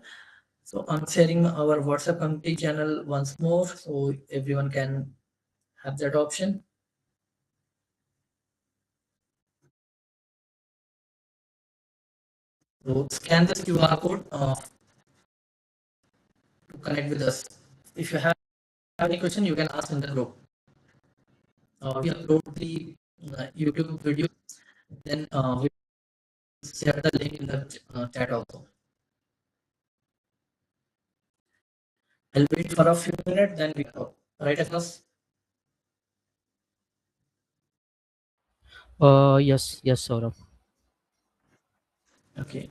So I'm sharing our WhatsApp community channel once more, so everyone can have that option. So scan this QR code to connect with us. If you have any question, you can ask in the group. We upload the YouTube video, then we share the link in the chat also. I'll wait for a few minutes, then we go. Right, Agnes? Yes, Saurabh. Okay.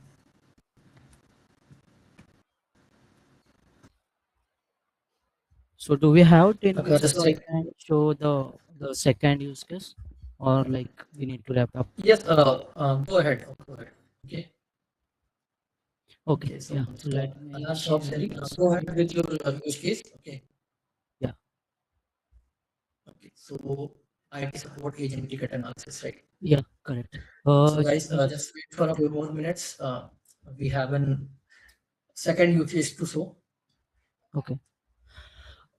So do we have 10 Okay, minutes just so I check. can show the second use case, or like we need to wrap up? Yes, go ahead. Go ahead. Okay. Okay, Okay, so yeah. uh, Let me Allah stop share sharing. the Go ahead screen. with your use case. Okay. Yeah, Okay. So IT support agent ticket analysis, right? yeah, correct. So guys, Let me just. just wait for a few more minutes. We have an second use case to show. Okay.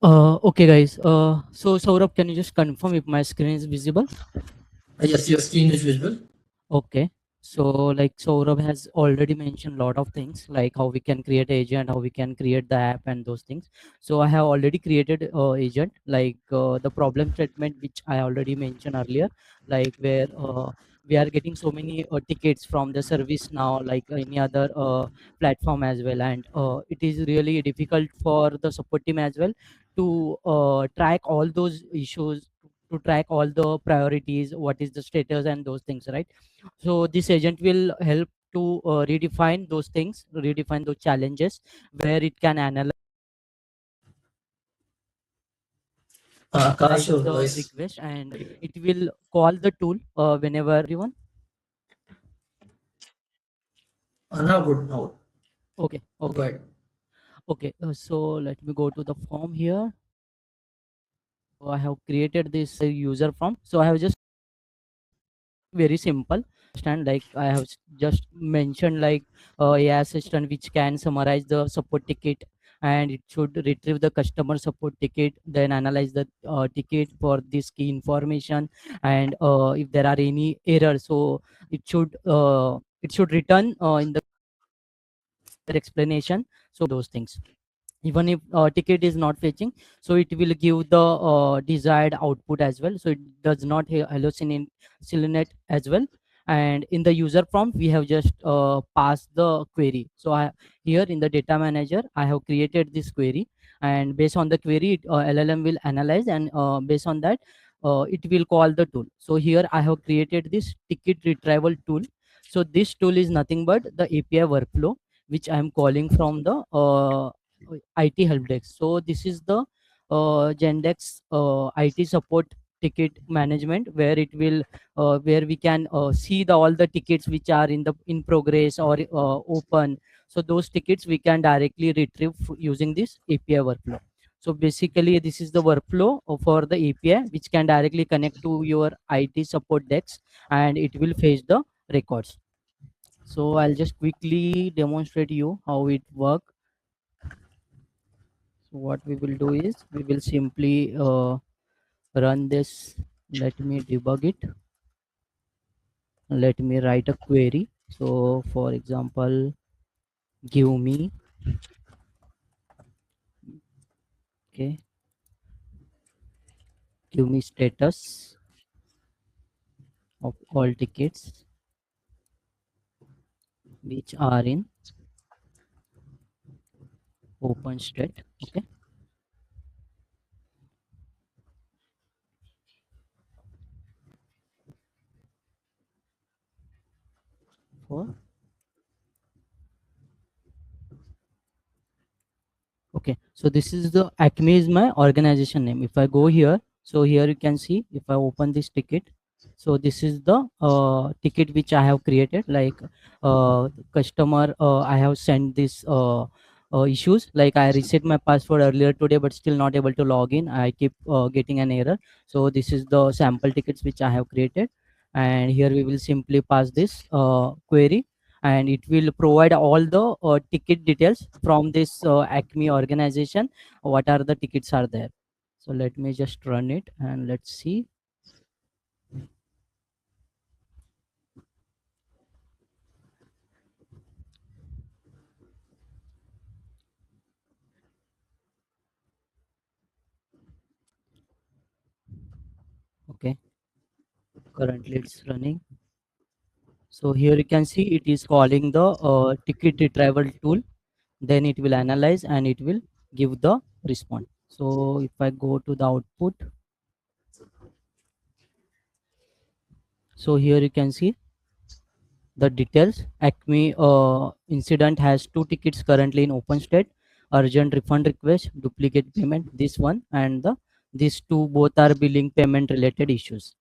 Okay, guys. So Saurabh, can you just confirm if my screen is visible? Yes, your screen is visible. Okay. So like Saurabh has already mentioned a lot of things like how we can create agent, how we can create the app and those things. So I have already created agent like the problem statement which I already mentioned earlier, like where we are getting so many tickets from the service now, like any other platform as well, and it is really difficult for the support team as well to track all those issues, to track all the priorities, what is the status and those things, right? So this agent will help to redefine those things, redefine those challenges, where it can analyze Akash, your the voice. request, and it will call the tool whenever everyone. Now good. Now Okay, go okay, ahead. okay. So let me go to the form here. So I have created this user form. So I have just very simple understand. Like I have just mentioned, like AI assistant which can summarize the support ticket, and it should retrieve the customer support ticket, then analyze the ticket for this key information, and if there are any errors, so it should return in the explanation. So those things, even if ticket is not fetching, so it will give the desired output as well, so it does not hallucinate as well. And in the user prompt we have just passed the query. So here in the data manager I have created this query, and based on the query LLM will analyze, and based on that it will call the tool. So here I have created this ticket retrieval tool. So this tool is nothing but the API workflow which I am calling from the IT help desk. So this is the Gendex IT support ticket management, where it will where we can see all the tickets which are in progress or open. So those tickets we can directly retrieve using this API workflow. So basically this is the workflow for the API which can directly connect to your IT support desk, and it will fetch the records. So I'll just quickly demonstrate you how it works. So what we will do is we will simply run this. Let me debug it. Let me write a query. So for example, give me, okay, give me status of all tickets which are in open state. Okay. For okay, so this is the Acme is my organization name. If I go here, so here you can see if I open this ticket, so this is the ticket which I have created. Like customer I have sent this issues, like I reset my password earlier today but still not able to log in. I keep getting an error. So this is the sample tickets which I have created, and here we will simply pass this query, and it will provide all the ticket details from this Acme organization. What are the tickets are there? So let me just run it and let's see. Okay, currently it's running. So here you can see it is calling the ticket retrieval tool, then it will analyze and it will give the response. So if I go to the output, so here you can see the details. Acme incident has 2 tickets currently in open state: urgent refund request, duplicate payment, this one, and these two both are billing payment related issues.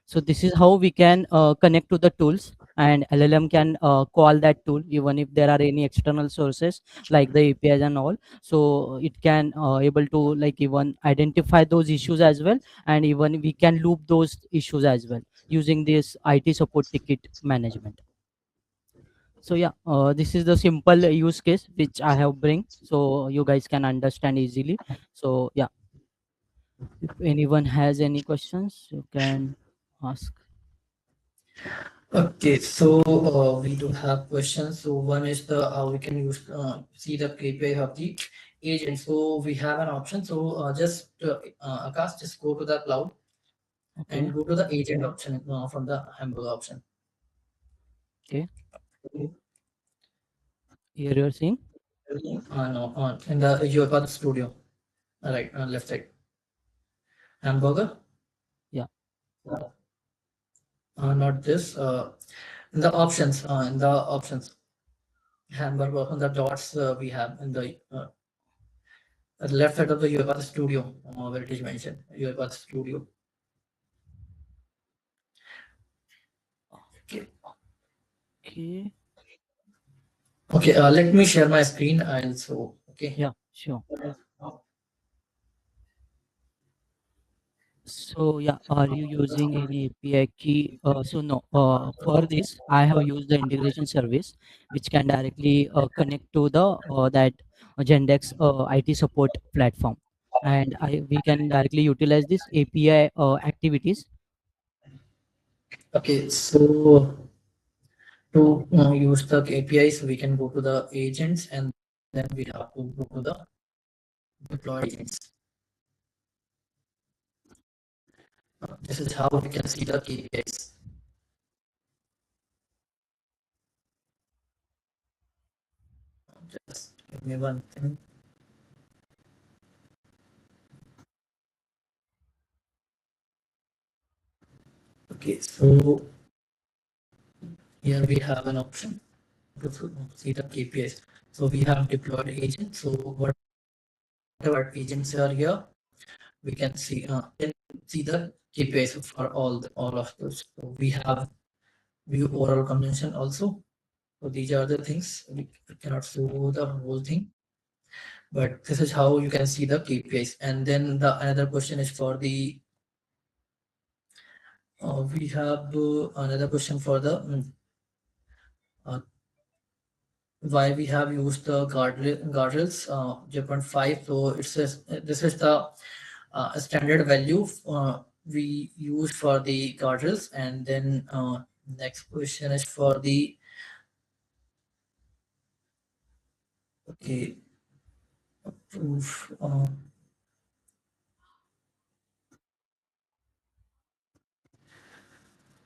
So this is how we can connect to the tools, and LLM can call that tool even if there are any external sources like the APIs and all. So it can able to like even identify those issues as well, and even we can loop those issues as well using this IT support ticket management. So yeah, this is the simple use case which I have bring, so you guys can understand easily. So yeah, if anyone has any questions you can ask. Okay, so we do have questions. So one is the how we can use see the KPI of the agent. So we have an option. So just Akash, just go to the cloud Okay. and go to the agent option from the hamburger option. Okay, here you're seeing. No, in the UiPath Studio, right, left side, hamburger. Yeah. Not this. In the options, hamburger on the dots we have in the at the left side of the UiPath Studio, where it is mentioned UiPath Studio. Okay. Okay. Okay. Let me share my screen. I'll show. Okay. Yeah, sure. So yeah, are you using any API key? So no. For this, I have used the integration service, which can directly connect to the that Gendex IT support platform, and we can directly utilize this API activities. Okay, so to use the APIs, we can go to the agents and then we have to go to the deploy agents. This is how we can see the KPIs. Just give me one thing. Okay, so here we have an option to see the KPIs. So we have deployed agents. So whatever agents are here, we can see the KPIs for all of those. So we have view overall convention also. So these are the things we cannot show the whole thing, but this is how you can see the KPIs. And then the another question is for the we have another question for the uh, why we have used the guardrails 0.5. So it says this is the standard value we use for the guardrails. And then next question is for the okay proof.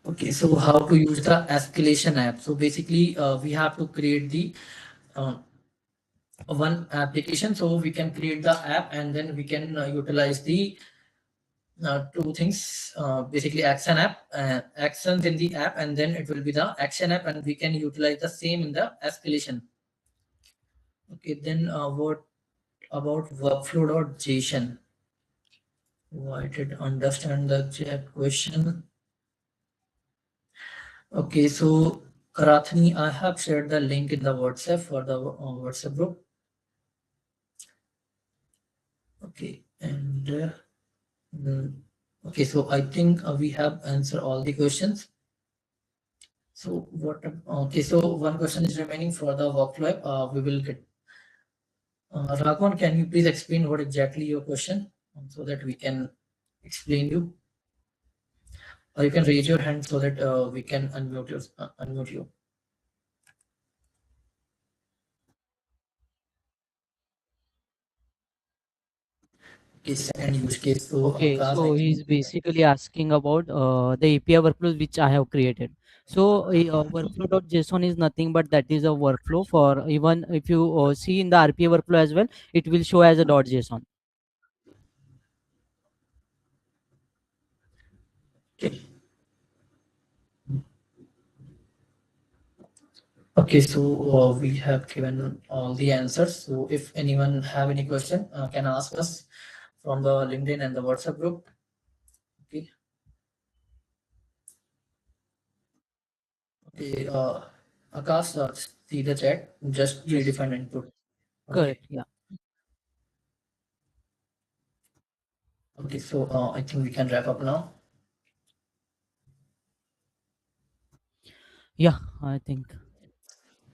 Okay, so how to use the escalation app? So basically, we have to create the uh, one application. So we can create the app and then we can utilize the two things. Basically, action app, actions in the app, and then it will be the action app, and we can utilize the same in the escalation. Okay, then what about workflow.json? Oh, I did understand the chat question. Okay, so Karathini, I have shared the link in the WhatsApp for the WhatsApp group. Okay, and okay, so I think we have answered all the questions. So what? Okay, so one question is remaining for the workflow app. We will get. Raghavan, can you please explain what exactly your question so that we can explain you? Or you can raise your hand so that we can unmute you. Okay, second use case. So Okay, Akash, I so think. he's basically asking about the API workflows which I have created. So workflow.json is nothing but that is a workflow for even if you see in the RPA workflow as well, it will show as a .json. Okay. Okay, so we have given all the answers. So if anyone have any question, can ask us from the LinkedIn and the WhatsApp group. Okay. Okay. Akash, see the chat. Just Yes, redefine input. Okay. correct. Yeah, Okay. So I think we can wrap up now. yeah, I think.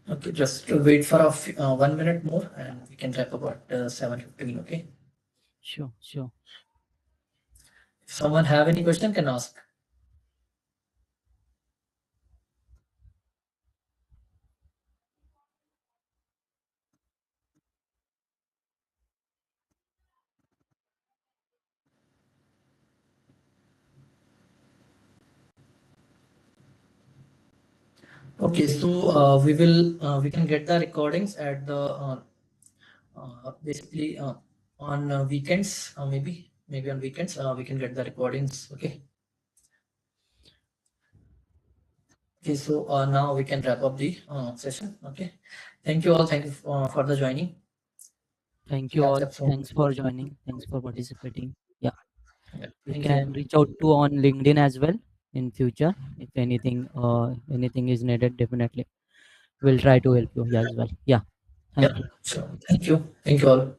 Okay. Just wait for 1 minute more, and we can wrap up at 7:15. Okay. Sure, sure. If someone have any question, can ask. Okay. So we can get the recordings at the basically on weekends, maybe on weekends we can get the recordings. Okay. Okay, so now we can wrap up the session. Okay, thank you all. Thank you for the joining. Thank you Catch all. up soon. Thanks for joining. Thanks for participating. Yeah, Yeah, you take care. can reach out to on LinkedIn as well in future if anything is needed. Definitely, we'll try to help you as well. Yeah, Yeah, thank you. sure. Thank you. Thank you all.